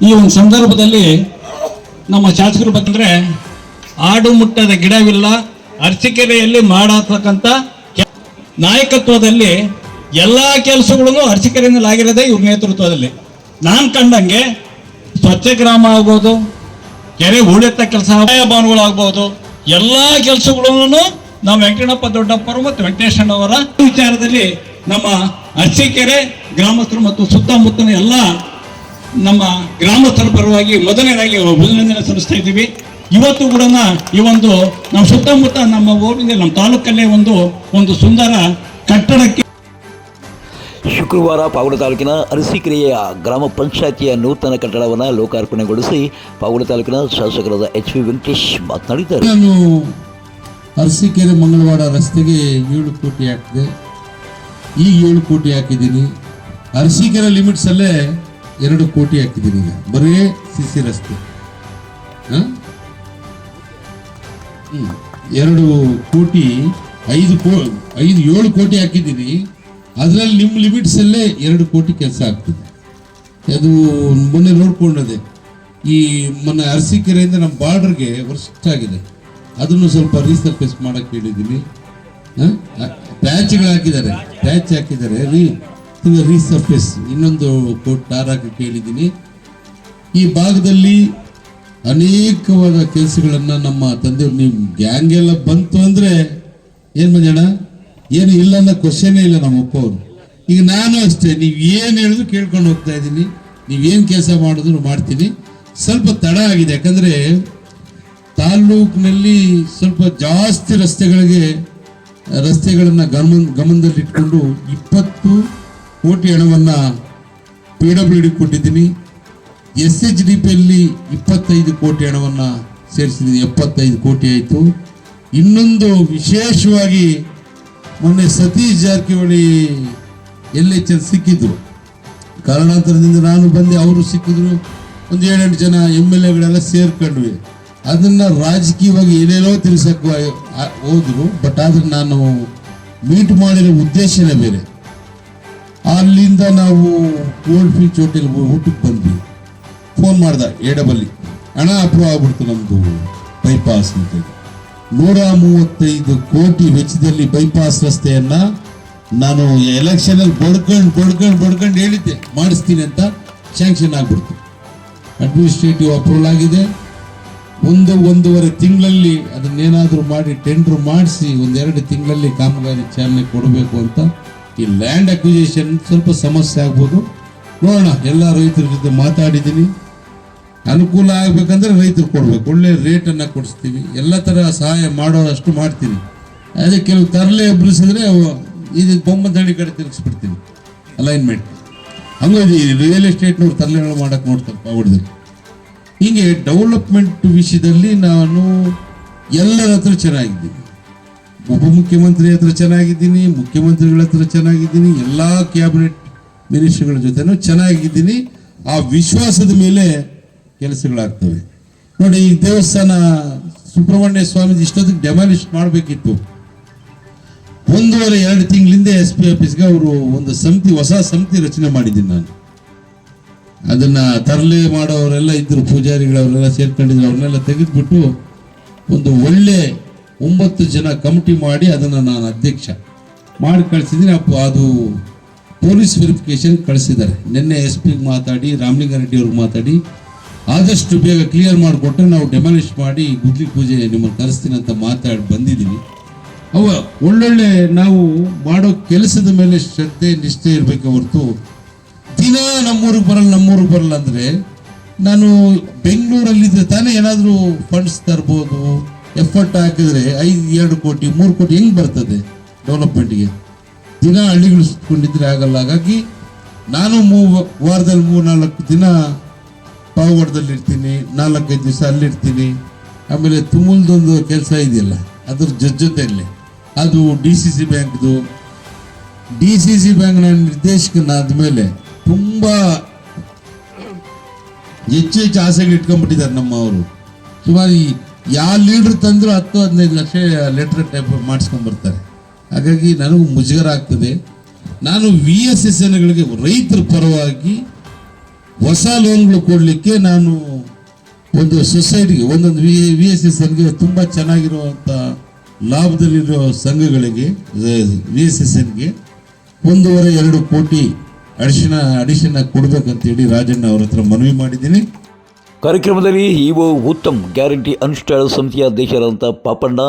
ಈ ಒಂದು ಸಂದರ್ಭದಲ್ಲಿ ನಮ್ಮ ಶಾಸಕರು ಬಂದರೆ ಆಡು ಮುಟ್ಟದ ಗಿಡವಿಲ್ಲ, ಅರಸೀಕೆರೆಯಲ್ಲಿ ಮಾಡತಕ್ಕಂಥ ನಾಯಕತ್ವದಲ್ಲಿ ಎಲ್ಲ ಕೆಲಸಗಳನ್ನು ಅರಸೀಕೆರೆಯಲ್ಲಿ ಆಗಿರೋದೇ ಇವ್ರ ನೇತೃತ್ವದಲ್ಲಿ. ನಾನು ಕಂಡಂಗೆ ಸ್ವಚ್ಛ ಗ್ರಾಮ ಆಗ್ಬೋದು, ಕೆರೆ ಹೂಳೆತ್ತ ಕೆಲಸ, ಭವನಗಳಾಗ್ಬೋದು, ಎಲ್ಲ ಕೆಲಸಗಳನ್ನು ನಾವು ವೆಂಕಟಪ್ಪ ದೊಡ್ಡಪ್ಪರು ಮತ್ತು ವೆಂಕಟೇಶಣ್ಣವರ ವಿಚಾರದಲ್ಲಿ ನಮ್ಮ ಅರಸೀಕೆರೆ ಗ್ರಾಮಸ್ಥರು ಮತ್ತು ಸುತ್ತಮುತ್ತಲಿನ ಎಲ್ಲ ನಮ್ಮ ಗ್ರಾಮಸ್ಥರ ಪರವಾಗಿ ಮೊದಲನೇದಾಗಿ ಅಭಿನಂದನೆ ಸಲ್ಲಿಸ್ತಾ ಇದ್ದೀವಿ. ಇವತ್ತು ಕೂಡ ಈ ಒಂದು ನಮ್ಮ ಸುತ್ತಮುತ್ತ ನಮ್ಮ ಊರಿನ ನಮ್ಮ ತಾಲೂಕಲ್ಲೇ ಒಂದು ಸುಂದರ ಕಟ್ಟಡಕ್ಕೆ ಶುಕ್ರವಾರ ಪಾವಗಡ ತಾಲೂಕಿನ ಅರಸೀಕೆರೆಯ ಗ್ರಾಮ ಪಂಚಾಯಿತಿಯ ನೂತನ ಕಟ್ಟಡವನ್ನು ಲೋಕಾರ್ಪಣೆಗೊಳಿಸಿ ಪಾವಗಡ ತಾಲೂಕಿನ ಶಾಸಕರಾದ HV ವೆಂಕಟೇಶ್ ಮಾತನಾಡಿದ್ದಾರೆ. ನಾನು ಅರಸೀಕೆರೆ ಮಂಗಳವಾಡ ರಸ್ತೆಗೆ 7 ಕೋಟಿ ಹಾಕಿದೆ. ಈಗ 7 ಕೋಟಿ ಹಾಕಿದ್ದೀನಿ. ಅರಸೀಕೆರೆ ಲಿಮಿಟ್ಸಲ್ಲೇ 2 ಕೋಟಿ ಹಾಕಿದ್ದೀನಿ. ಈಗ ಬರೀ CC ರಸ್ತೆ 2 ಕೋಟಿ 7 ಕೋಟಿ ಹಾಕಿದ್ದೀನಿ. ಅದರಲ್ಲಿ ನಿಮ್ಮ ಲಿಮಿಟ್ಸಲ್ಲೇ 2 ಕೋಟಿ ಕೆಲಸ ಆಗ್ತದೆ. ಅದು ಮೊನ್ನೆ ನೋಡ್ಕೊಂಡದೆ. ಈ ಮೊನ್ನೆ ಅರಸೀಕೆರೆಯಿಂದ ನಮ್ಮ ಬಾರ್ಡರ್ಗೆ ವರ್ಸ್ಟ್ ಆಗಿದೆ, ಅದನ್ನು ಸ್ವಲ್ಪ ರೀಸರ್ಫೇಸ್ ಮಾಡಕ್ಕೆ ಹೇಳಿದ್ದೀನಿ. ಪ್ಯಾಚ್ ಹಾಕಿದ್ದಾರೆ ರೀಸರ್ಫೇಸ್ ಇನ್ನೊಂದು ಕೋಟಿ ಟಾರ್ ಹಾಕಕ್ಕೆ ಹೇಳಿದ್ದೀನಿ. ಈ ಭಾಗದಲ್ಲಿ ಅನೇಕವಾದ ಕೆಲಸಗಳನ್ನು ನಮ್ಮ ತಂದೆಯವರು, ನೀವು ಗ್ಯಾಂಗ್ ಎಲ್ಲ ಬಂತು ಅಂದರೆ ಏನು ಮಂಜಣ್ಣ, ಏನು ಇಲ್ಲ ಅನ್ನೋ ಕ್ವಶನೇ ಇಲ್ಲ ನಮ್ಮ ಅಪ್ಪ ಅವರು. ಈಗ ನಾನು ಅಷ್ಟೇ, ನೀವು ಏನು ಹೇಳಿದ್ರು ಕೇಳ್ಕೊಂಡು ಹೋಗ್ತಾ ಇದ್ದೀನಿ. ನೀವೇನು ಕೆಲಸ ಮಾಡಿದ್ರು ಮಾಡ್ತೀನಿ. ಸ್ವಲ್ಪ ತಡ ಆಗಿದೆ, ಯಾಕಂದರೆ ತಾಲ್ಲೂಕಿನಲ್ಲಿ ಸ್ವಲ್ಪ ಜಾಸ್ತಿ ರಸ್ತೆಗಳನ್ನು ಗಮನದಲ್ಲಿಟ್ಕೊಂಡು 20 ಕೋಟಿ ಹಣವನ್ನು PWD ಕೊಟ್ಟಿದ್ದೀನಿ. SHDPಯಲ್ಲಿ 25 ಕೋಟಿ ಹಣವನ್ನು ಸೇರಿಸಿದ್ದೀನಿ, 75 ಕೋಟಿ ಆಯಿತು. ಇನ್ನೊಂದು ವಿಶೇಷವಾಗಿ ಮೊನ್ನೆ ಸತೀಶ್ ಜಾರಕಿಹೊಳಿ LHL ಸಿಕ್ಕಿದ್ರು. ಕಾರಣಾಂತರದಿಂದ ನಾನು ಬಂದೆ, ಅವರು ಸಿಕ್ಕಿದ್ರು. ಒಂದು 7-8 ಜನ MLAಗಳೆಲ್ಲ ಸೇರ್ಕೊಂಡ್ವಿ. ಅದನ್ನು ರಾಜಕೀಯವಾಗಿ ಏನೇನೋ ತಿಳಿಸಕ್ಕೆ ಹೋದ್ರು. ಬಟ್ ಆದರೆ ನಾನು ಮೀಟ್ ಮಾಡಿರೋ ಉದ್ದೇಶನೇ ಬೇರೆ. ಅಲ್ಲಿಂದ ನಾವು ಗೋಲ್ಡ್ ಫೀಲ್ಡ್ ಹೋಟೆಲ್ ಊಟಕ್ಕೆ ಬಂದ್ವಿ. ಫೋನ್ ಮಾಡ್ದೆ AWE, ಹಣ ಅಪ್ರೂವ್ ಆಗ್ಬಿಡ್ತು ನಮ್ಮದು ಬೈಪಾಸ್ ಅಂತೇಳಿ. 135 ಕೋಟಿ ವೆಚ್ಚದಲ್ಲಿ ಬೈಪಾಸ್ ರಸ್ತೆಯನ್ನು ನಾನು ಎಲೆಕ್ಷನಲ್ಲಿ ಬಡ್ಕೊಂಡು ಹೇಳಿದ್ದೆ ಮಾಡಿಸ್ತೀನಿ ಅಂತ. ಸ್ಯಾಂಕ್ಷನ್ ಆಗ್ಬಿಡ್ತು. ಅಡ್ಮಿನಿಸ್ಟ್ರೇಟಿವ್ ಅಪ್ರೂವಲ್ ಆಗಿದೆ. 1-1.5 ತಿಂಗಳಲ್ಲಿ ಅದನ್ನೇನಾದರೂ ಮಾಡಿ ಟೆಂಡರ್ ಮಾಡಿಸಿ 1-2 ತಿಂಗಳಲ್ಲಿ ಕಾಮಗಾರಿ ಚಾಲನೆ ಕೊಡಬೇಕು ಅಂತ. ಈ ಲ್ಯಾಂಡ್ ಅಕ್ವಿಸಿಷನ್ ಸ್ವಲ್ಪ ಸಮಸ್ಯೆ ಆಗ್ಬೋದು, ನೋಡೋಣ. ಎಲ್ಲ ರೈತರ ಜೊತೆ ಮಾತಾಡಿದ್ದೀನಿ. ಅನುಕೂಲ ಆಗಬೇಕಂದ್ರೆ ರೈತರು ಕೊಡಬೇಕು, ಒಳ್ಳೆ ರೇಟನ್ನು ಕೊಡಿಸ್ತೀವಿ. ಎಲ್ಲ ಥರ ಸಹಾಯ ಮಾಡೋಷ್ಟು ಮಾಡ್ತೀನಿ. ಅದೇ ಕೆಲವು ತರಲೆ ಎಬ್ಬರಿಸಿದ್ರೆ ಇದು ಬೊಮ್ಮದಳ್ಳಿ ಕಡೆ ತಿರುಗಿಸ್ಬಿಡ್ತೀನಿ ಅಲೈನ್ಮೆಂಟ್. ಹಂಗಾಗಿ ರಿಯಲ್ ಎಸ್ಟೇಟ್ನವ್ರು ತರಲೆಗಳು ಮಾಡೋಕ್ಕೆ ನೋಡ್ತಾರೆ ಪಾವಗಡದಲ್ಲಿ. ಹೀಗೆ ಡೆವಲಪ್ಮೆಂಟ್ ವಿಷಯದಲ್ಲಿ ನಾನು ಎಲ್ಲರ ಹತ್ರ ಚೆನ್ನಾಗಿದ್ದೀನಿ. ಉಪಮುಖ್ಯಮಂತ್ರಿ ಹತ್ರ ಚೆನ್ನಾಗಿದ್ದೀನಿ, ಮುಖ್ಯಮಂತ್ರಿಗಳ ಹತ್ರ ಚೆನ್ನಾಗಿದ್ದೀನಿ, ಎಲ್ಲ ಕ್ಯಾಬಿನೆಟ್ ಮಿನಿಸ್ಟರ್ಗಳ ಜೊತೆನೂ ಚೆನ್ನಾಗಿದ್ದೀನಿ. ಆ ವಿಶ್ವಾಸದ ಮೇಲೆ ಕೆಲಸಗಳಾಗ್ತವೆ. ನೋಡಿ, ಈ ದೇವಸ್ಥಾನ ಸುಬ್ರಹ್ಮಣ್ಯ ಸ್ವಾಮೀಜಿ ಇಷ್ಟೊತ್ತಿಗೆ ಡೆಮಾಲಿಷ್ ಮಾಡಬೇಕಿತ್ತು. 1.5-2 ತಿಂಗಳಿಂದ SP ಆಫೀಸ್ಗೆ ಅವರು ಒಂದು ಹೊಸ ಸಮಿತಿ ರಚನೆ ಮಾಡಿದ್ದೀನಿ ನಾನು. ಅದನ್ನು ತರಲೆ ಮಾಡೋರೆಲ್ಲ ಇದ್ದರು, ಪೂಜಾರಿಗಳವರೆಲ್ಲ ಸೇರ್ಕೊಂಡಿದ್ರು. ಅವ್ರನ್ನೆಲ್ಲ ತೆಗೆದುಬಿಟ್ಟು ಒಂದು ಒಳ್ಳೆ 9 ಜನ ಕಮಿಟಿ ಮಾಡಿ ಅದನ್ನು ನಾನು ಅಧ್ಯಕ್ಷ ಮಾಡಿ ಕಳಿಸಿದ್ದೀನಿ. ಅದು ಪೊಲೀಸ್ ವೆರಿಫಿಕೇಶನ್ ಕಳಿಸಿದ್ದಾರೆ. ನಿನ್ನೆ SP ಮಾತಾಡಿ, ರಾಮಲಿಂಗಾರೆಡ್ಡಿ ಅವ್ರಿಗೆ ಮಾತಾಡಿ ಆದಷ್ಟು ಬೇಗ ಕ್ಲಿಯರ್ ಮಾಡಿಕೊಟ್ರೆ ನಾವು ಡೆಮಾಲಿಷ್ ಮಾಡಿ ಗುದ್ಲಿ ಪೂಜೆ ನಿಮ್ಮನ್ನು ಕರೆಸ್ತೀನಿ ಅಂತ ಮಾತಾಡಿ ಬಂದಿದ್ದೀನಿ. ಒಳ್ಳೊಳ್ಳೆ ನಾವು ಮಾಡೋ ಕೆಲಸದ ಮೇಲೆ ಶ್ರದ್ಧೆ ನಿಷ್ಠೆ ಇರಬೇಕೆ ಹೊರತು ದಿನ ನಮ್ಮೂರಿಗೆ ಬರಲ್ಲ ಅಂದರೆ, ನಾನು ಬೆಂಗಳೂರಲ್ಲಿದ್ದರೆ ತಾನೇ ಏನಾದರೂ ಫಂಡ್ಸ್ ತರ್ಬೋದು. ಎಫರ್ಟ್ ಹಾಕಿದ್ರೆ 2 ಕೋಟಿ 3 ಕೋಟಿ ಹೆಂಗೆ ಬರ್ತದೆ ಡೆವಲಪ್ಮೆಂಟ್ಗೆ? ದಿನ ಹಳ್ಳಿಗಳು ಸುತ್ಕೊಂಡಿದ್ರೆ ಆಗಲ್ಲ. ಹಾಗಾಗಿ ನಾನು ವಾರದಲ್ಲಿ 3-4 ದಿನ ಪಾವಗಡದಲ್ಲಿರ್ತೀನಿ, 4-5 ದಿವಸ ಅಲ್ಲಿರ್ತೀನಿ. ಆಮೇಲೆ ತುಮುಲ್ದೊಂದು ಕೆಲಸ ಇದೆಯಲ್ಲ, ಅದ್ರ ಜೊತೆಯಲ್ಲೇ ಅದು DCC ಬ್ಯಾಂಕ್ದು. DCC ಬ್ಯಾಂಕ್ನ ನಿರ್ದೇಶಕನಾದ ಮೇಲೆ ತುಂಬ ಹೆಚ್ಚು ಆಸೆಗಳು ಇಟ್ಕೊಂಡ್ಬಿಟ್ಟಿದ್ದಾರೆ ನಮ್ಮವರು. ಸುಮಾರು ಯಾವ ಲೀಡ್ರ್ ತಂದರೂ 10-15 ಲಕ್ಷ ಲೆಟರ್ ಟೈಪ್ ಮಾಡಿಸ್ಕೊಂಡ್ಬರ್ತಾರೆ. ಹಾಗಾಗಿ ನನಗೂ ಮುಜುಗರ ಆಗ್ತದೆ. ನಾನು VSSNಗಳಿಗೆ ರೈತರ ಪರವಾಗಿ ಹೊಸ ಲೋನ್ಗಳು ಕೊಡಲಿಕ್ಕೆ ನಾನು ಒಂದು ಸೊಸೈಟಿಗೆ ಒಂದೊಂದು VSSNಗೆ ತುಂಬ ಚೆನ್ನಾಗಿರುವಂಥ ಲಾಭದಲ್ಲಿರೋ ಸಂಘಗಳಿಗೆ VSSNಗೆ 1.5-2 ಕೋಟಿ ಅಡಿಷನ್ ಕೊಡ್ಬೇಕಂತೇಳಿ ರಾಜಣ್ಣ ಅವ್ರ ಹತ್ರ ಮನವಿ ಮಾಡಿದ್ದೀನಿ. ಕಾರ್ಯಕ್ರಮದಲ್ಲಿ ಇಒ ಉತ್ತಮ್, ಗ್ಯಾರಂಟಿ ಅನುಷ್ಠಾನ ಸಮಿತಿಯ ಅಧ್ಯಕ್ಷರಾದಂಥ ಪಾಪಣ್ಣ,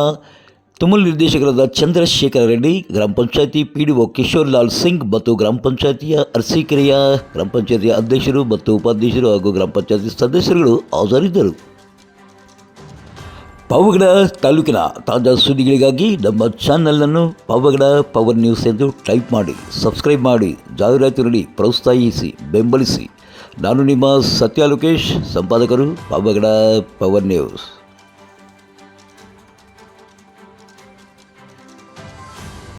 ತುಮಲ್ ನಿರ್ದೇಶಕರಾದ ಚಂದ್ರಶೇಖರ ರೆಡ್ಡಿ, ಗ್ರಾಮ ಪಂಚಾಯತಿ PDO ಕಿಶೋರ್ ಲಾಲ್ ಸಿಂಗ್ ಮತ್ತು ಗ್ರಾಮ ಪಂಚಾಯತಿಯ ಅರಸೀಕೆರೆಯ ಗ್ರಾಮ ಪಂಚಾಯತಿಯ ಅಧ್ಯಕ್ಷರು ಮತ್ತು ಉಪಾಧ್ಯಕ್ಷರು ಹಾಗೂ ಗ್ರಾಮ ಪಂಚಾಯತಿ ಸದಸ್ಯರುಗಳು ಹಾಜರಿದ್ದರು. ಪಾವಗಡ ತಾಲೂಕಿನ ತಾಜಾ ಸುದ್ದಿಗಳಿಗಾಗಿ ನಮ್ಮ ಚಾನಲನ್ನು ಪಾವಗಡ ಪವರ್ ನ್ಯೂಸ್ ಎಂದು ಟೈಪ್ ಮಾಡಿ, ಸಬ್ಸ್ಕ್ರೈಬ್ ಮಾಡಿ, ಜಾಹೀರಾತು ನೀಡಿ ಪ್ರೋತ್ಸಾಹಿಸಿ, ಬೆಂಬಲಿಸಿ. ನಾನು ನಿಮ್ಮ ಸತ್ಯ ಲೋಕೇಶ್, ಸಂಪಾದಕರು ಪಾವಗಡ ಪವರ್ ನ್ಯೂಸ್.